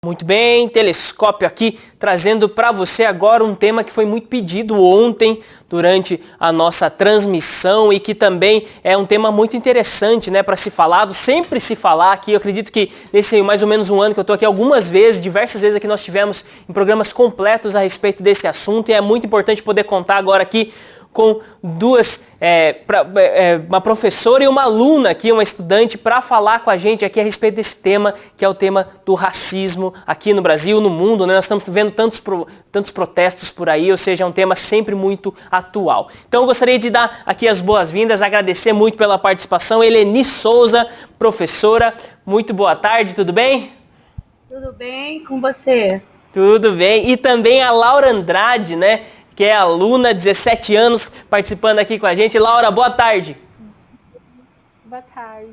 Muito bem, Telescópio aqui, trazendo para você agora um tema que foi muito pedido ontem durante a nossa transmissão e que também é um tema muito interessante, né, para se falar, sempre se falar aqui. Eu acredito que nesse mais ou menos um ano que eu estou aqui, algumas vezes, diversas vezes aqui nós tivemos em programas completos a respeito desse assunto e é muito importante poder contar agora aqui com uma professora e uma aluna aqui, uma estudante, para falar com a gente aqui a respeito desse tema, que é o tema do racismo aqui no Brasil, no mundo, né? Nós estamos vendo tantos protestos por aí, ou seja, é um tema sempre muito atual. Então eu gostaria de dar aqui as boas-vindas, agradecer muito pela participação. Eleni Souza, professora, muito boa tarde, tudo bem? Tudo bem com você? Tudo bem. E também a Laura Andrade, né? Que é aluna, 17 anos, participando aqui com a gente. Laura, boa tarde. Boa tarde.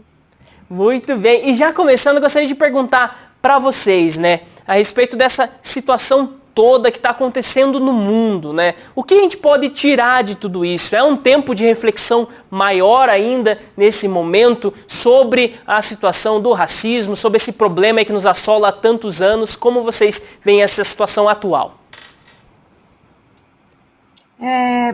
Muito bem. E já começando, eu gostaria de perguntar para vocês, né, a respeito dessa situação toda que está acontecendo no mundo, né? O que a gente pode tirar de tudo isso? É um tempo de reflexão maior ainda nesse momento sobre a situação do racismo, sobre esse problema que nos assola há tantos anos. Como vocês veem essa situação atual?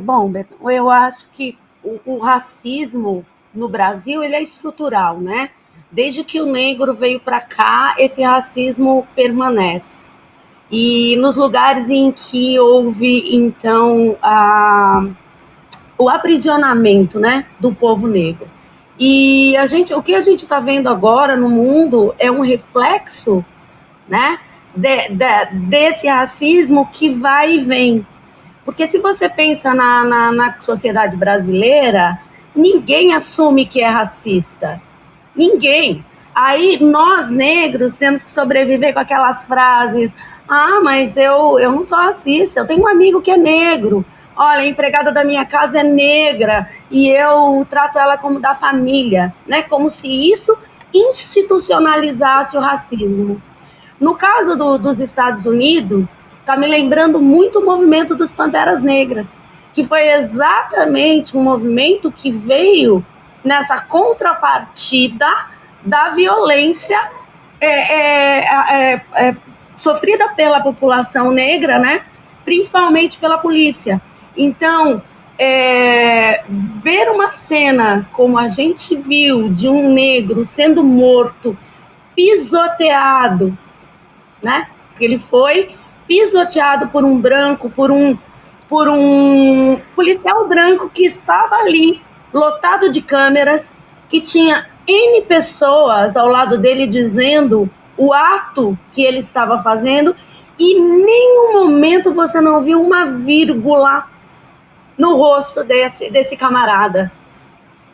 Bom, Beto, eu acho que o racismo no Brasil ele é estrutural, né? Desde que o negro veio para cá, esse racismo permanece. E nos lugares em que houve, então, o aprisionamento, né, do povo negro. E o que a gente está vendo agora no mundo é um reflexo, né, desse racismo que vai e vem. Porque se você pensa na sociedade brasileira, ninguém assume que é racista. Ninguém. Aí nós, negros, temos que sobreviver com aquelas frases: ah, mas eu não sou racista, eu tenho um amigo que é negro. Olha, a empregada da minha casa é negra e eu trato ela como da família, né? Como se isso institucionalizasse o racismo. No caso dos Estados Unidos, está me lembrando muito o movimento dos Panteras Negras, que foi exatamente um movimento que veio nessa contrapartida da violência sofrida pela população negra, né? Principalmente pela polícia. Então, ver uma cena como a gente viu de um negro sendo morto, pisoteado, né? Ele foi pisoteado por um branco, por um policial branco que estava ali, lotado de câmeras, que tinha N pessoas ao lado dele dizendo o ato que ele estava fazendo, e em nenhum momento você não viu uma vírgula no rosto desse camarada,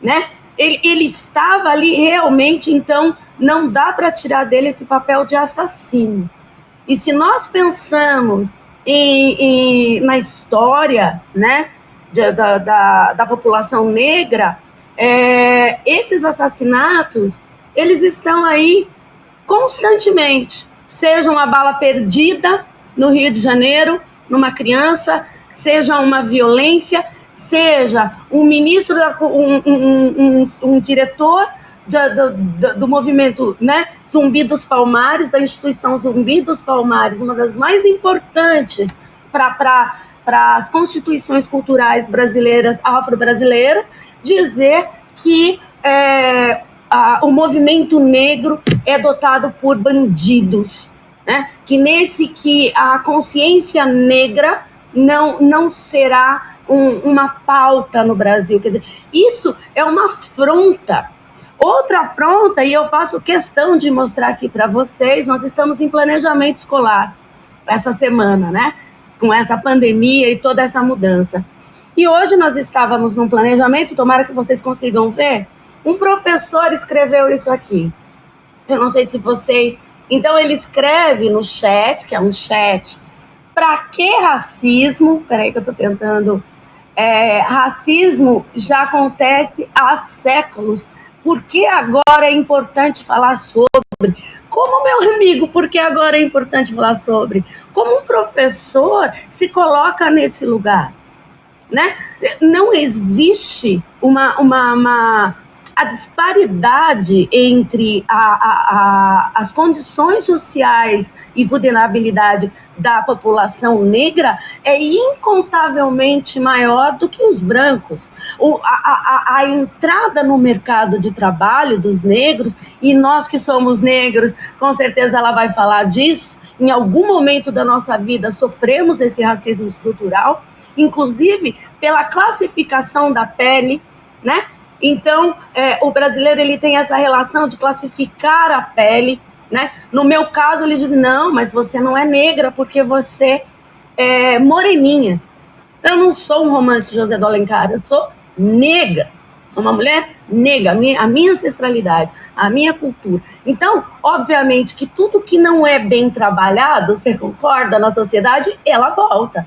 né? Ele estava ali realmente, então não dá para tirar dele esse papel de assassino. E se nós pensamos na história, né, da população negra, esses assassinatos, eles estão aí constantemente. Seja uma bala perdida no Rio de Janeiro, numa criança, seja uma violência, seja um ministro, um diretor do movimento, né, Zumbi dos Palmares, da instituição Zumbi dos Palmares, uma das mais importantes para as constituições culturais brasileiras, afro-brasileiras, dizer que o movimento negro é dotado por bandidos, né? Que a consciência negra não será uma pauta no Brasil. Quer dizer, isso é uma afronta. Outra afronta, e eu faço questão de mostrar aqui para vocês, nós estamos em planejamento escolar essa semana, né? Com essa pandemia e toda essa mudança. E hoje nós estávamos num planejamento, tomara que vocês consigam ver, um professor escreveu isso aqui. Eu não sei se vocês... Então ele escreve no chat, que é um chat, para que racismo? Peraí que eu estou tentando... racismo já acontece há séculos. Por que agora é importante falar sobre? Como, meu amigo, por que agora é importante falar sobre? Como um professor se coloca nesse lugar, né? Não existe a disparidade entre as condições sociais e vulnerabilidade da população negra é incontavelmente maior do que os brancos. A entrada no mercado de trabalho dos negros, e nós que somos negros, com certeza ela vai falar disso, em algum momento da nossa vida sofremos esse racismo estrutural, inclusive pela classificação da pele, né? Então, o brasileiro ele tem essa relação de classificar a pele, né? No meu caso, ele diz, não, mas você não é negra porque você é moreninha. Eu não sou um romance de José de Alencar, eu sou negra, sou uma mulher negra, a minha ancestralidade, a minha cultura. Então, obviamente que tudo que não é bem trabalhado, você concorda, na sociedade, ela volta.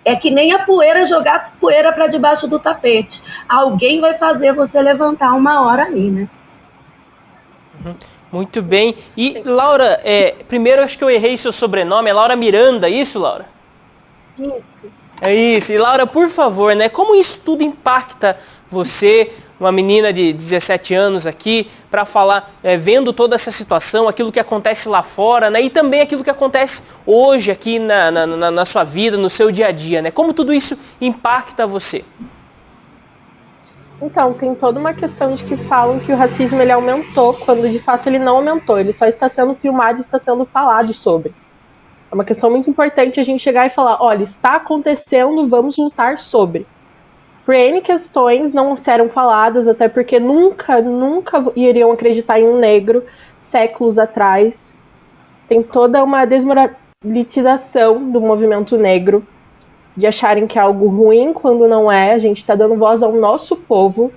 É que nem a poeira, jogar poeira para debaixo do tapete. Alguém vai fazer você levantar uma hora ali, né? Muito bem. E, Laura, primeiro acho que eu errei seu sobrenome, é Laura Miranda, isso, Laura? Isso. É isso. E, Laura, por favor, né, como isso tudo impacta você, uma menina de 17 anos aqui, para falar, vendo toda essa situação, aquilo que acontece lá fora, né, e também aquilo que acontece hoje aqui na sua vida, no seu dia a dia, né? Como tudo isso impacta você? Então, tem toda uma questão de que falam que o racismo ele aumentou, quando de fato ele não aumentou, ele só está sendo filmado e está sendo falado sobre. É uma questão muito importante a gente chegar e falar, olha, está acontecendo, vamos lutar sobre. Por N questões não eram faladas, até porque nunca iriam acreditar em um negro séculos atrás. Tem toda uma desmoralização do movimento negro, de acharem que é algo ruim quando não é. A gente está dando voz ao nosso povo.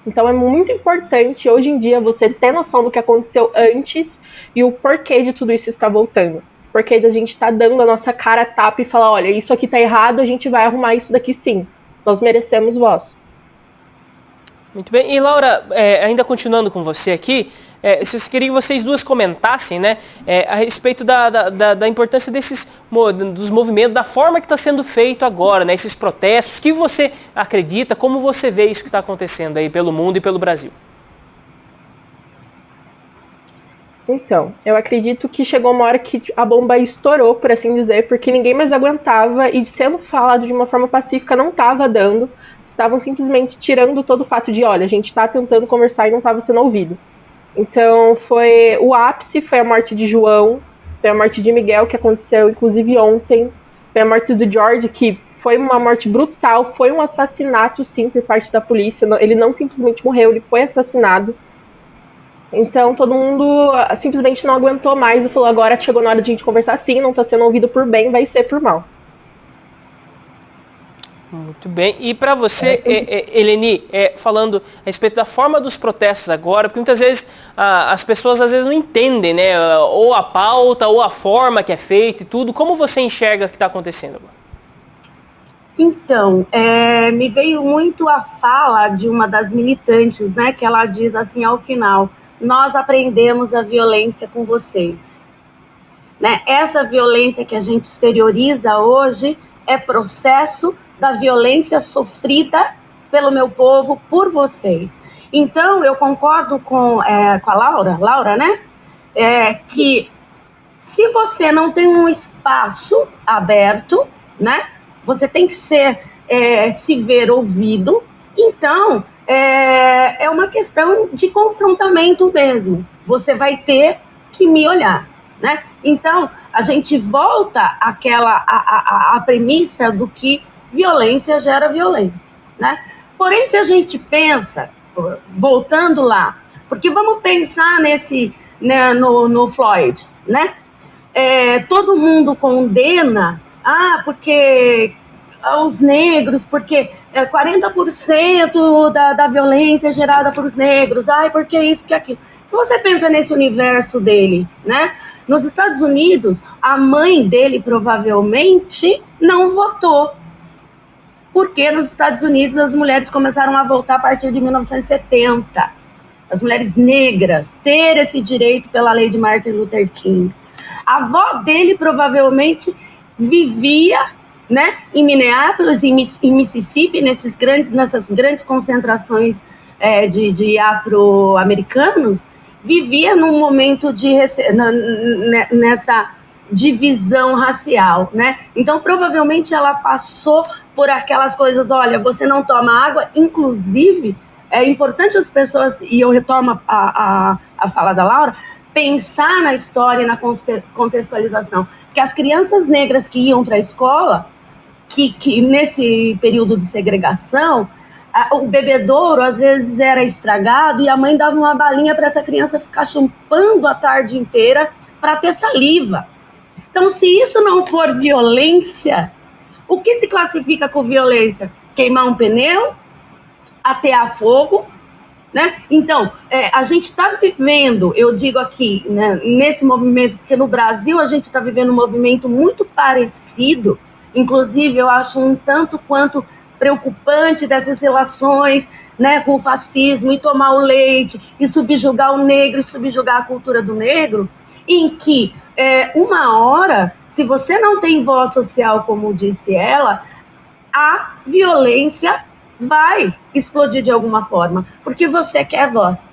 Então é muito importante, hoje em dia, você ter noção do que aconteceu antes e o porquê de tudo isso está voltando. Porque a gente está dando a nossa cara a tapa e falar, olha, isso aqui está errado, a gente vai arrumar isso daqui sim. Nós merecemos voz. Muito bem. E, Laura, ainda continuando com você aqui, se eu queria que vocês duas comentassem, né, a respeito da importância dos movimentos, da forma que está sendo feito agora, né, esses protestos, o que você acredita, como você vê isso que está acontecendo aí pelo mundo e pelo Brasil? Então, eu acredito que chegou uma hora que a bomba estourou, por assim dizer, porque ninguém mais aguentava e sendo falado de uma forma pacífica não estava dando. Estavam simplesmente tirando todo o fato de, olha, a gente está tentando conversar e não estava sendo ouvido. Então, o ápice foi a morte de João, foi a morte de Miguel, que aconteceu inclusive ontem, foi a morte do George, que foi uma morte brutal, foi um assassinato, sim, por parte da polícia. Ele não simplesmente morreu, ele foi assassinado. Então todo mundo simplesmente não aguentou mais e falou, agora chegou na hora de a gente conversar sim, não está sendo ouvido por bem, vai ser por mal. Muito bem. E para você, Eleni, falando a respeito da forma dos protestos agora, porque muitas vezes as pessoas às vezes não entendem, né, ou a pauta, ou a forma que é feito e tudo. Como você enxerga o que está acontecendo agora? Então, me veio muito a fala de uma das militantes, né, que ela diz assim ao final, nós aprendemos a violência com vocês. Né? Essa violência que a gente exterioriza hoje é processo da violência sofrida pelo meu povo por vocês. Então, eu concordo com a Laura, né? Que se você não tem um espaço aberto, né? Você tem que se ver ouvido, então é uma questão de confrontamento mesmo. Você vai ter que me olhar, né? Então, a gente volta à premissa do que violência gera violência, né? Porém, se a gente pensa, voltando lá, porque vamos pensar né, no Floyd, né? Todo mundo condena, porque os negros, porque 40% da violência é gerada por os negros, porque isso, porque aquilo. Se você pensa nesse universo dele, né? Nos Estados Unidos, a mãe dele provavelmente não votou, porque nos Estados Unidos as mulheres começaram a votar a partir de 1970. As mulheres negras ter esse direito pela lei de Martin Luther King. A avó dele provavelmente vivia, né, em Minneapolis, em Mississippi, nessas grandes concentrações de afro-americanos, vivia num momento nessa divisão racial, né? Então, provavelmente, ela passou por aquelas coisas, olha, você não toma água, inclusive, é importante as pessoas, e eu retomo a fala da Laura, pensar na história e na contextualização, que as crianças negras que iam para a escola, que nesse período de segregação, o bebedouro às vezes era estragado e a mãe dava uma balinha para essa criança ficar chupando a tarde inteira para ter saliva. Então, se isso não for violência, o que se classifica com violência? Queimar um pneu, atear fogo, né? Então, a gente está vivendo, eu digo aqui, né, nesse movimento, porque no Brasil a gente está vivendo um movimento muito parecido, inclusive eu acho um tanto quanto preocupante dessas relações, né, com o fascismo, e tomar o leite, e subjugar o negro, e subjugar a cultura do negro, em que uma hora, se você não tem voz social, como disse ela, a violência vai explodir de alguma forma, porque você quer voz,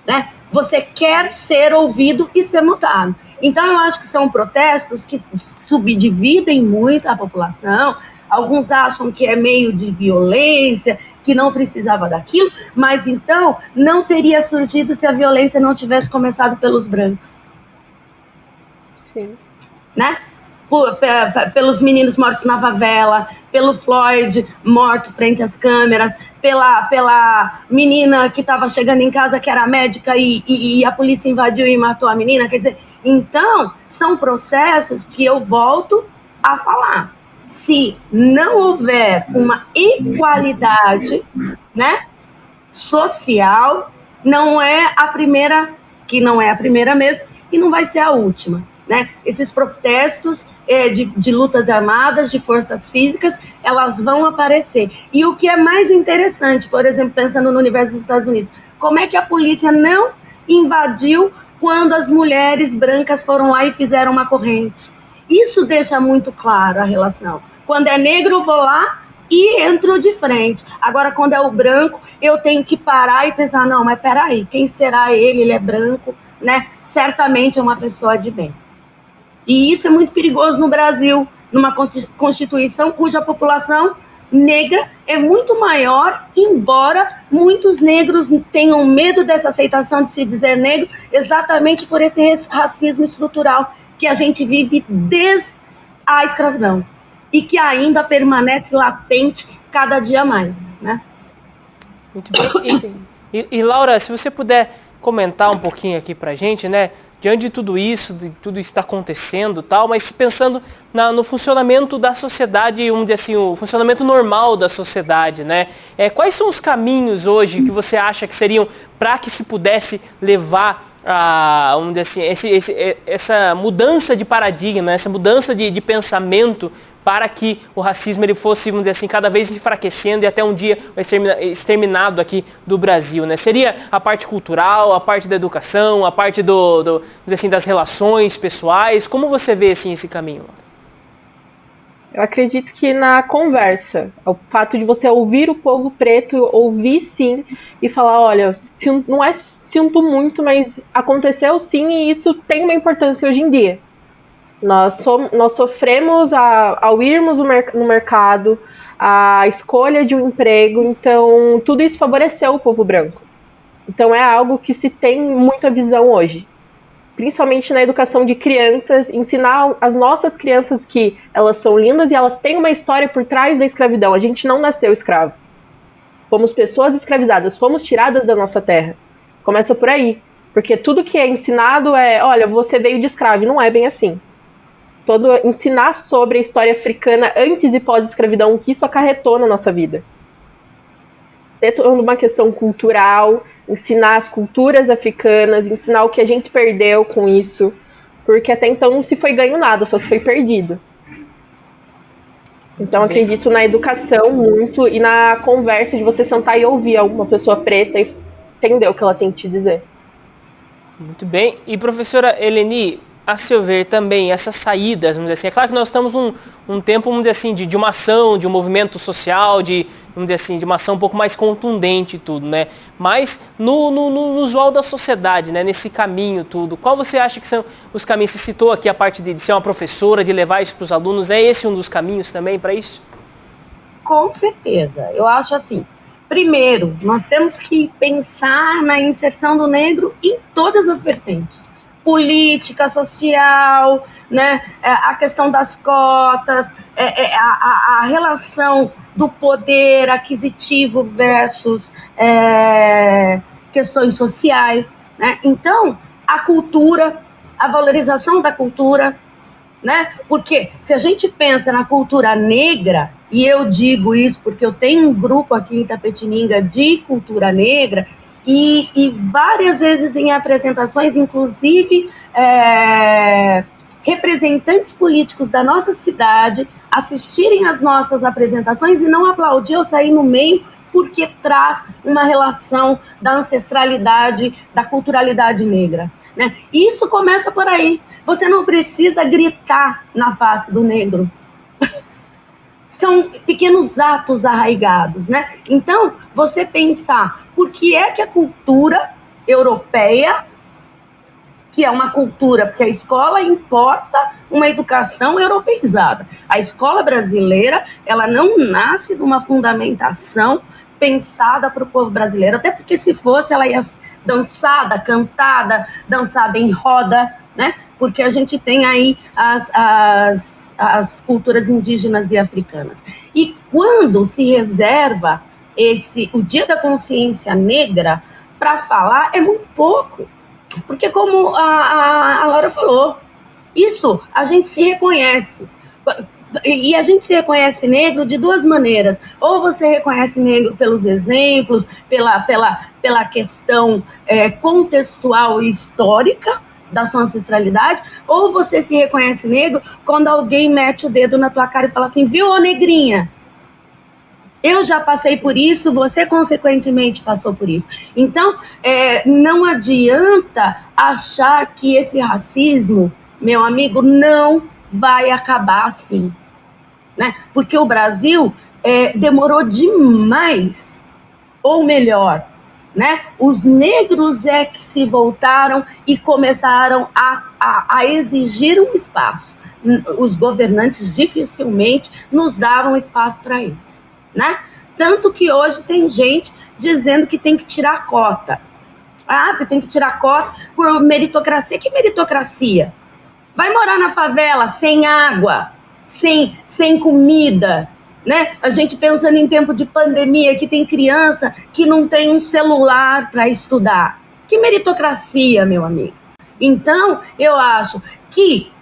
né? Você quer ser ouvido e ser notado. Então, eu acho que são protestos que subdividem muito a população. Alguns acham que é meio de violência, que não precisava daquilo, mas então não teria surgido se a violência não tivesse começado pelos brancos. Sim. Né? Pelos meninos mortos na favela, pelo Floyd morto frente às câmeras, pela menina que estava chegando em casa, que era médica, e a polícia invadiu e matou a menina. Quer dizer, então, são processos que eu volto a falar. Se não houver uma igualdade, né, social, não é a primeira, que não é a primeira mesmo, e não vai ser a última. Né? Esses protestos de lutas armadas, de forças físicas, elas vão aparecer. E o que é mais interessante, por exemplo, pensando no universo dos Estados Unidos, como é que a polícia não invadiu quando as mulheres brancas foram lá e fizeram uma corrente? Isso deixa muito claro a relação. Quando é negro, eu vou lá e entro de frente. Agora, quando é o branco, eu tenho que parar e pensar, não, mas peraí, quem será ele? Ele é branco, né? Certamente é uma pessoa de bem. E isso é muito perigoso no Brasil, numa Constituição cuja população negra é muito maior, embora muitos negros tenham medo dessa aceitação de se dizer negro, exatamente por esse racismo estrutural que a gente vive desde a escravidão e que ainda permanece latente cada dia mais, né? Muito bem. E Laura, se você puder comentar um pouquinho aqui pra gente, né? Diante de tudo isso, de tudo isso está acontecendo e tal, mas pensando no funcionamento da sociedade, vamos dizer assim, o funcionamento normal da sociedade, né? Quais são os caminhos hoje que você acha que seriam para que se pudesse levar vamos dizer assim, essa mudança de paradigma, essa mudança de pensamento para que o racismo ele fosse, vamos dizer assim, cada vez enfraquecendo e até um dia exterminado aqui do Brasil, né? Seria a parte cultural, a parte da educação, a parte vamos dizer assim, das relações pessoais. Como você vê assim, esse caminho? Eu acredito que na conversa, o fato de você ouvir o povo preto, ouvir sim, e falar, olha, sinto muito, mas aconteceu sim e isso tem uma importância hoje em dia. Nós sofremos ao irmos no mercado, a escolha de um emprego, então tudo isso favoreceu o povo branco. Então é algo que se tem muita visão hoje. Principalmente na educação de crianças, ensinar as nossas crianças que elas são lindas e elas têm uma história por trás da escravidão. A gente não nasceu escravo. Fomos pessoas escravizadas, fomos tiradas da nossa terra. Começa por aí. Porque tudo que é ensinado olha, você veio de escravo, e não é bem assim. Ensinar sobre a história africana antes e pós-escravidão, o que isso acarretou na nossa vida. É uma questão cultural, ensinar as culturas africanas, ensinar o que a gente perdeu com isso, porque até então não se foi ganho nada, só se foi perdido. Então acredito na educação muito e na conversa de você sentar e ouvir alguma pessoa preta e entender o que ela tem que te dizer. Muito bem. E professora Eleni, a seu ver, também, essas saídas, vamos dizer assim, é claro que nós estamos um tempo, vamos dizer assim, de uma ação, de um movimento social, vamos dizer assim, de uma ação um pouco mais contundente e tudo, né? Mas no usual da sociedade, né? Nesse caminho tudo, qual você acha que são os caminhos? Você citou aqui a parte de ser uma professora, de levar isso para os alunos, é esse um dos caminhos também para isso? Com certeza, eu acho assim. Primeiro, nós temos que pensar na inserção do negro em todas as vertentes. Política, social, né? A questão das cotas, a relação do poder aquisitivo versus questões sociais, né? Então, a cultura, a valorização da cultura, né? Porque se a gente pensa na cultura negra, e eu digo isso porque eu tenho um grupo aqui em Itapetininga de cultura negra, e várias vezes em apresentações, inclusive representantes políticos da nossa cidade assistirem às nossas apresentações e não aplaudir ou sair no meio porque traz uma relação da ancestralidade, da culturalidade negra, né? Isso começa por aí. Você não precisa gritar na face do negro. São pequenos atos arraigados, né? Então, você pensar por que é que a cultura europeia, que é uma cultura, porque a escola importa uma educação europeizada. A escola brasileira, ela não nasce de uma fundamentação pensada para o povo brasileiro, até porque se fosse, ela ia dançada, cantada, dançada em roda, né? Porque a gente tem aí as culturas indígenas e africanas. E quando se reserva o Dia da Consciência Negra para falar, é muito pouco. Porque como a Laura falou, isso a gente se reconhece. E a gente se reconhece negro de duas maneiras. Ou você reconhece negro pelos exemplos, pela questão contextual e histórica da sua ancestralidade, ou você se reconhece negro quando alguém mete o dedo na tua cara e fala assim, viu, ô negrinha? Eu já passei por isso, você consequentemente passou por isso. Então, não adianta achar que esse racismo, meu amigo, não vai acabar assim, né? Porque o Brasil demorou demais, ou melhor, né? Os negros que se voltaram e começaram a exigir um espaço. Os governantes dificilmente nos davam espaço para isso, né? Tanto que hoje tem gente dizendo que tem que tirar cota. Que tem que tirar cota por meritocracia. Que meritocracia? Vai morar na favela sem água, sem comida, né? A gente pensando em tempo de pandemia, que tem criança que não tem um celular para estudar. Que meritocracia, meu amigo? Então, eu acho que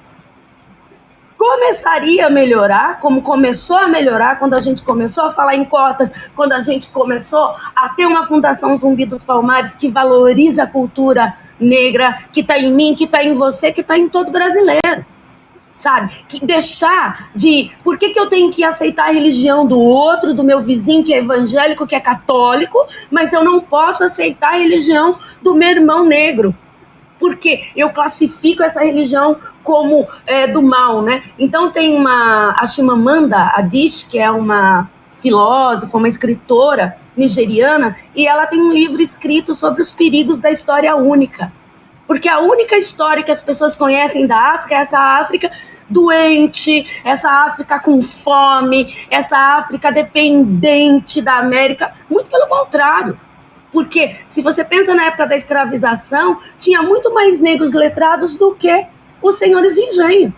começaria a melhorar, como começou a melhorar quando a gente começou a falar em cotas, quando a gente começou a ter uma Fundação Zumbi dos Palmares que valoriza a cultura negra, que está em mim, que está em você, que está em todo brasileiro. Sabe? Que deixar de... Por que eu tenho que aceitar a religião do outro, do meu vizinho que é evangélico, que é católico, mas eu não posso aceitar a religião do meu irmão negro? Porque eu classifico essa religião como do mal, né? Então tem a Chimamanda Adichie, que é uma filósofa, uma escritora nigeriana, e ela tem um livro escrito sobre os perigos da história única. Porque a única história que as pessoas conhecem da África é essa África doente, essa África com fome, essa África dependente da América. Muito pelo contrário. Porque se você pensa na época da escravização, tinha muito mais negros letrados do que os senhores de engenho.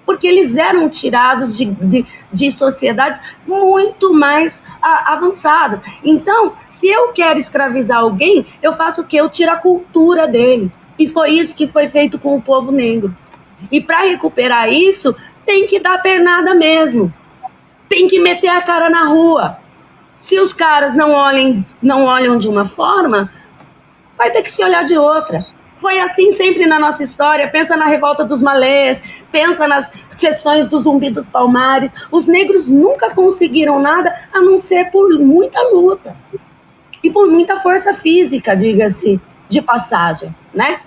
Porque eles eram tirados de sociedades muito mais avançadas. Então, se eu quero escravizar alguém, eu faço o quê? Eu tiro a cultura dele. E foi isso que foi feito com o povo negro. E para recuperar isso, tem que dar pernada mesmo. Tem que meter a cara na rua. Se os caras não olham de uma forma, vai ter que se olhar de outra. Foi assim sempre na nossa história. Pensa na revolta dos malês, pensa nas questões do Zumbi dos Palmares. Os negros nunca conseguiram nada a não ser por muita luta. E por muita força física, diga-se, de passagem, né?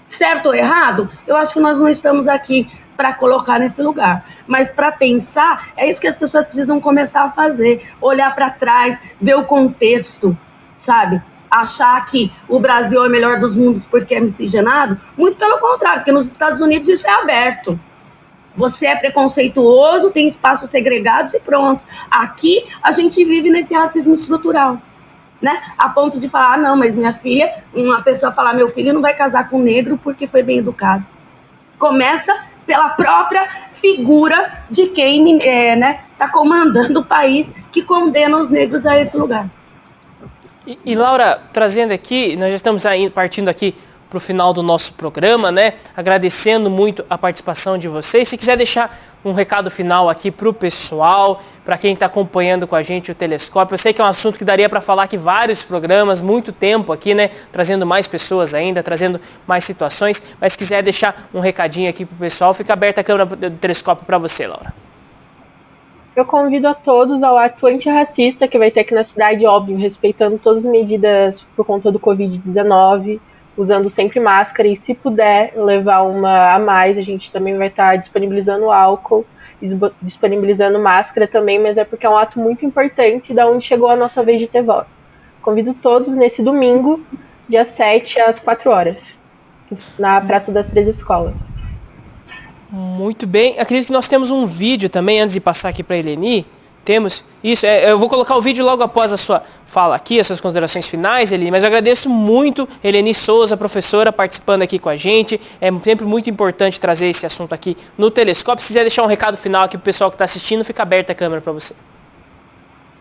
certo ou errado, eu acho que nós não estamos aqui para colocar nesse lugar. Mas para pensar, é isso que as pessoas precisam começar a fazer. Olhar para trás, ver o contexto, sabe? Achar que o Brasil é o melhor dos mundos porque é miscigenado. Muito pelo contrário, porque nos Estados Unidos isso é aberto. Você é preconceituoso, tem espaços segregados e pronto. Aqui a gente vive nesse racismo estrutural, né? A ponto de falar, não, mas minha filha, uma pessoa falar, meu filho não vai casar com um negro porque foi bem educado. Começa pela própria figura de quem tá comandando o país, que condena os negros a esse lugar. E Laura, trazendo aqui, nós já estamos partindo aqui para o final do nosso programa, né? Agradecendo muito a participação de vocês. Se quiser deixar um recado final aqui para o pessoal, para quem está acompanhando com a gente o Telescópio. Eu sei que é um assunto que daria para falar aqui vários programas, muito tempo aqui, né? Trazendo mais pessoas ainda, trazendo mais situações. Mas se quiser deixar um recadinho aqui para o pessoal, fica aberta a câmera do Telescópio para você, Laura. Eu convido a todos ao ato antirracista que vai ter aqui na cidade, óbvio, respeitando todas as medidas por conta do Covid-19, usando sempre máscara, e se puder levar uma a mais, a gente também vai estar disponibilizando álcool, disponibilizando máscara também, mas é porque é um ato muito importante da onde chegou a nossa vez de ter voz. Convido todos nesse domingo, dia 7, às 4 horas, na Praça das Três Escolas. Muito bem. Acredito que nós temos um vídeo também, antes de passar aqui para a Eleni. Temos isso. Eu vou colocar o vídeo logo após a sua fala aqui, as suas considerações finais, Eleni. Mas eu agradeço muito, Eleni Souza, professora, participando aqui com a gente. É sempre muito importante trazer esse assunto aqui no Telescópio. Se quiser deixar um recado final aqui para o pessoal que está assistindo, fica aberta a câmera para você.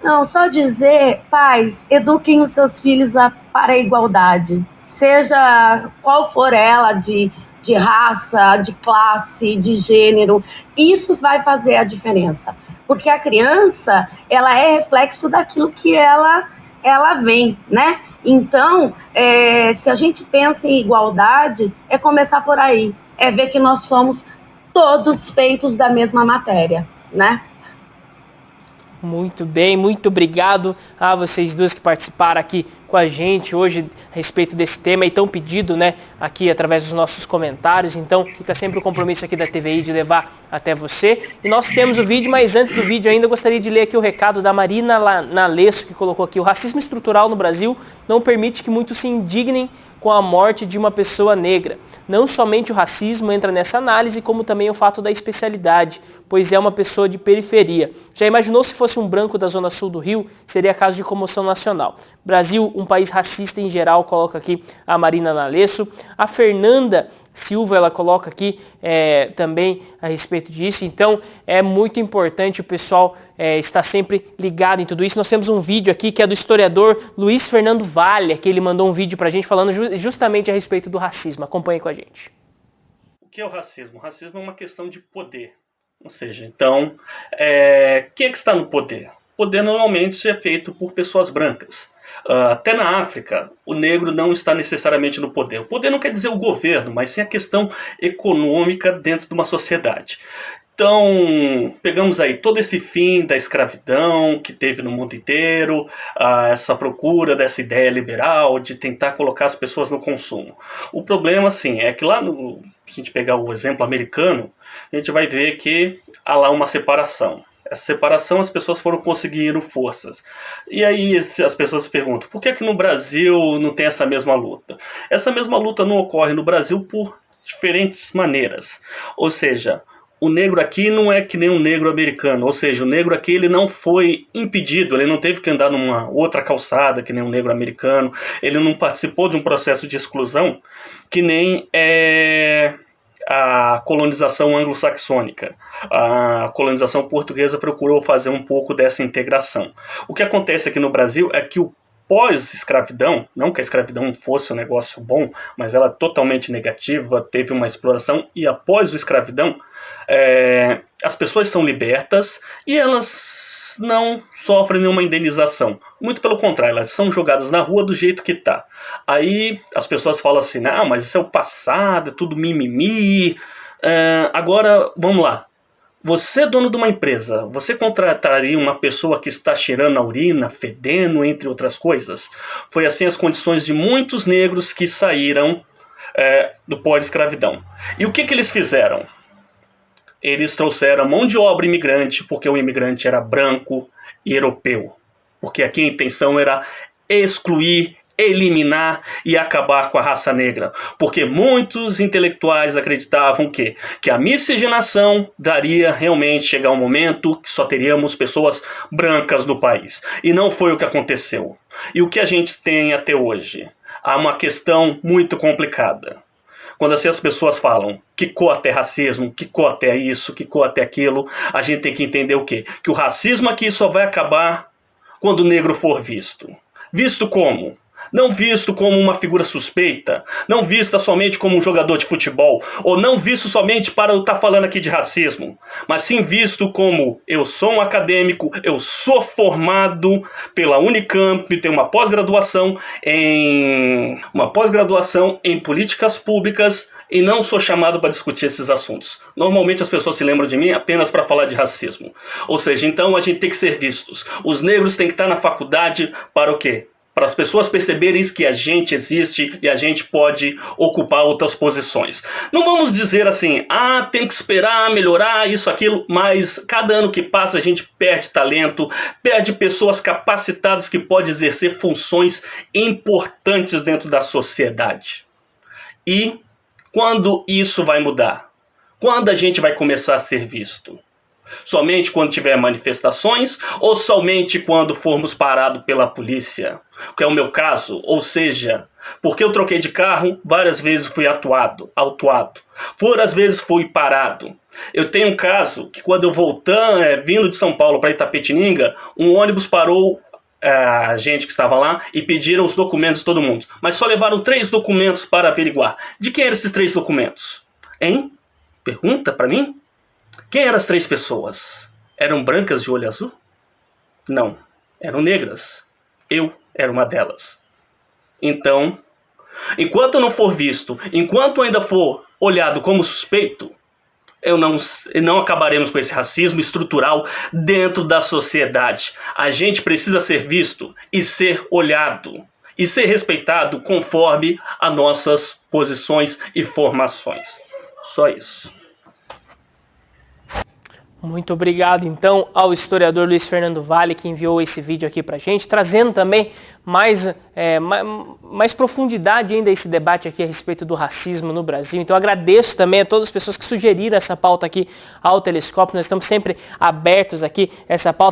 Não, só dizer, pais, eduquem os seus filhos para a igualdade. Seja qual for ela, de raça, de classe, de gênero, isso vai fazer a diferença. Porque a criança, ela é reflexo daquilo que ela vem, né? Então, se a gente pensa em igualdade, é começar por aí. É ver que nós somos todos feitos da mesma matéria, né? Muito bem, muito obrigado a vocês duas que participaram aqui com a gente hoje a respeito desse tema e tão pedido, né, aqui através dos nossos comentários. Então fica sempre o compromisso aqui da TVI de levar até você. E nós temos o vídeo, mas antes do vídeo ainda eu gostaria de ler aqui o recado da Marina Nalesso, que colocou aqui: o racismo estrutural no Brasil não permite que muitos se indignem com a morte de uma pessoa negra. Não somente o racismo entra nessa análise, como também o fato da especialidade, pois é uma pessoa de periferia. Já imaginou se fosse um branco da zona sul do Rio? Seria caso de comoção nacional. Brasil, um país racista em geral, coloca aqui a Marina Nalesso. A Fernanda Silva, ela coloca aqui também a respeito disso. Então, é muito importante o pessoal estar sempre ligado em tudo isso. Nós temos um vídeo aqui que é do historiador Luiz Fernando Valha, que ele mandou um vídeo pra gente falando justamente a respeito do racismo. Acompanhe com a gente. O que é o racismo? O racismo é uma questão de poder. Ou seja, então, quem é que está no poder? O poder normalmente é feito por pessoas brancas. Até na África, o negro não está necessariamente no poder. O poder não quer dizer o governo, mas sim a questão econômica dentro de uma sociedade. Então, pegamos aí todo esse fim da escravidão que teve no mundo inteiro, essa procura dessa ideia liberal de tentar colocar as pessoas no consumo. O problema, sim, é que lá, se a gente pegar o exemplo americano, a gente vai ver que há lá uma separação. Essa separação, as pessoas foram conseguindo forças. E aí as pessoas se perguntam, por que no Brasil não tem essa mesma luta? Essa mesma luta não ocorre no Brasil por diferentes maneiras. Ou seja, o negro aqui não é que nem um negro americano. Ou seja, o negro aqui ele não foi impedido, ele não teve que andar numa outra calçada que nem um negro americano. Ele não participou de um processo de exclusão que nem a colonização anglo-saxônica. A colonização portuguesa procurou fazer um pouco dessa integração. O que acontece aqui no Brasil é que o pós-escravidão, não que a escravidão fosse um negócio bom, mas ela é totalmente negativa, teve uma exploração, e após a escravidão, as pessoas são libertas e elas não sofrem nenhuma indenização. Muito pelo contrário, elas são jogadas na rua do jeito que tá. Aí as pessoas falam assim, não, mas isso é o passado, é tudo mimimi. Agora, vamos lá. Você, dono de uma empresa, você contrataria uma pessoa que está cheirando a urina, fedendo, entre outras coisas? Foi assim as condições de muitos negros que saíram do pós-escravidão. E o que eles fizeram? Eles trouxeram mão de obra imigrante, porque o imigrante era branco e europeu. Porque aqui a intenção era excluir, eliminar e acabar com a raça negra. Porque muitos intelectuais acreditavam que a miscigenação daria realmente chegar um momento que só teríamos pessoas brancas no país. E não foi o que aconteceu. E o que a gente tem até hoje? Há uma questão muito complicada. Quando assim as pessoas falam que cota é racismo, que cota é isso, que cota é aquilo, a gente tem que entender o quê? Que o racismo aqui só vai acabar quando o negro for visto. Visto como? Não visto como uma figura suspeita, não vista somente como um jogador de futebol, ou não visto somente para eu estar falando aqui de racismo, mas sim visto como eu sou um acadêmico, eu sou formado pela Unicamp, tenho uma pós-graduação em políticas públicas e não sou chamado para discutir esses assuntos. Normalmente as pessoas se lembram de mim apenas para falar de racismo. Ou seja, então a gente tem que ser vistos. Os negros têm que estar na faculdade para o quê? Para as pessoas perceberem que a gente existe e a gente pode ocupar outras posições. Não vamos dizer assim, tem que esperar, melhorar, isso, aquilo, mas cada ano que passa a gente perde talento, perde pessoas capacitadas que podem exercer funções importantes dentro da sociedade. E quando isso vai mudar? Quando a gente vai começar a ser visto? Somente quando tiver manifestações ou somente quando formos parados pela polícia? Que é o meu caso, ou seja, porque eu troquei de carro, várias vezes fui autuado, várias vezes fui parado. Eu tenho um caso que quando eu vindo de São Paulo para Itapetininga, um ônibus parou a gente que estava lá e pediram os documentos de todo mundo. Mas só levaram 3 documentos para averiguar. De quem eram esses 3 documentos? Hein? Pergunta para mim? Quem eram as 3 pessoas? Eram brancas de olho azul? Não, eram negras. Eu era uma delas. Então, enquanto eu não for visto, enquanto eu ainda for olhado como suspeito, não acabaremos com esse racismo estrutural dentro da sociedade. A gente precisa ser visto e ser olhado e ser respeitado conforme as nossas posições e formações. Só isso. Muito obrigado, então, ao historiador Luiz Fernando Vale, que enviou esse vídeo aqui pra gente, trazendo também mais profundidade ainda a esse debate aqui a respeito do racismo no Brasil. Então, agradeço também a todas as pessoas que sugeriram essa pauta aqui ao Telescópio. Nós estamos sempre abertos aqui a essa pauta.